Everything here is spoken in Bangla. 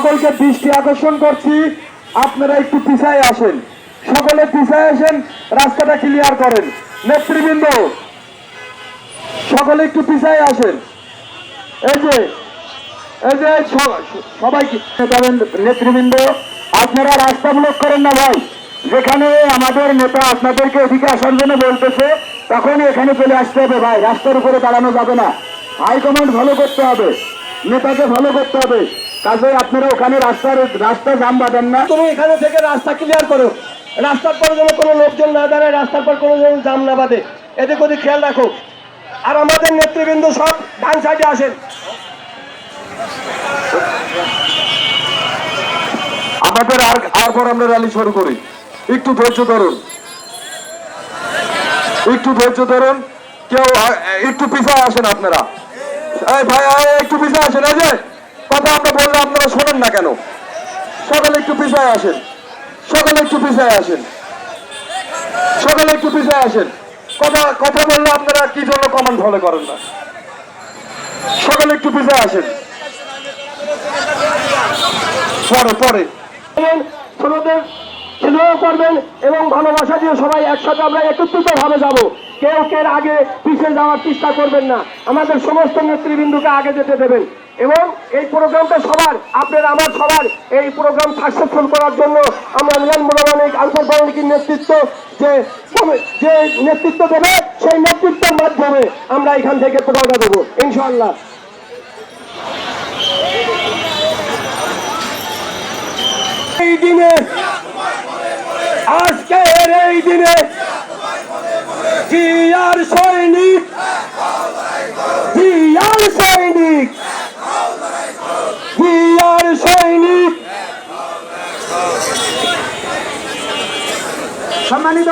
সকলকে দৃষ্টি আকর্ষণ করছি, আপনারা একটু পিছায় আসেন, সকলে পিছায় আসেন, রাস্তাটা ক্লিয়ার করেন। নেতৃবৃন্দ সকলে একটু পিছায় আসেন। এই যে সবাই নেতৃবৃন্দ, আপনারা রাস্তা ব্লক করেন না ভাই। যেখানে আমাদের নেতা আপনাদেরকে এদিকে আসার জন্য বলতেছে, তখনই এখানে চলে আসতে হবে ভাই, রাস্তার উপরে দাঁড়ানো যাবে না। হাইকমান্ড ভালো করতে হবে, নেতাকে ভালো করতে হবে। কাজে আপনারা ওখানে রাস্তা জাম বাঁধেন না। তুমি এখানে থেকে রাস্তা ক্লিয়ার করো, রাস্তার পর যেন কোনো লোকজন না দাঁড়ায়, রাস্তার পর কোনো যেন জাম না বাঁধে, এদিক ওদিক খেয়াল রাখো। আর আমাদের নেতৃবৃন্দ সব ডান সাইডে আসেন। আমাদের আর আমরা র্যালি শুরু করি, একটু ধৈর্য ধরুন, একটু ধৈর্য ধরুন। কেউ একটু পিছায় আসেন আপনারা। এই ভাই একটু পিছায় আসেন। এই যে কথা আমরা বললে আপনারা শোনেন না কেন? সকালে একটু পিছায় আসেন, সকালে একটু পিছায় আসেন, সকালে একটু পিছায় আসেন। কথা বললে আপনারা কি জন্য কমান্ড ফলো করেন না? সকালে একটু পিছায় আসেন। পরে ছোটদের স্নেহ করবেন এবং ভালোবাসা দিয়ে সবাই একসাথে আমরা একত্রিত ভাবে যাব। কেউ আগে পিছিয়ে যাওয়ার চেষ্টা করবেন না, আমাদের সমস্ত নেতৃবৃন্দকে আগে যেতে দেবেন। এবং এই প্রোগ্রামটা সবার, আপনার আমার সবার এই প্রোগ্রাম সাকসেসফুল করার জন্য আমরা মিলন মোলামানিক আনসার নেতৃত্ব যে নেতৃত্ব দেবে, সেই নেতৃত্বের মাধ্যমে আমরা এখান থেকে প্রোগ্রামটা দেবো ইনশাআল্লাহ। এই দিনে, আজকের এই দিনে জিয়ার সৈনিক, জিয়ার সৈনিক, জিয়ার সৈনিক। সম্মানিত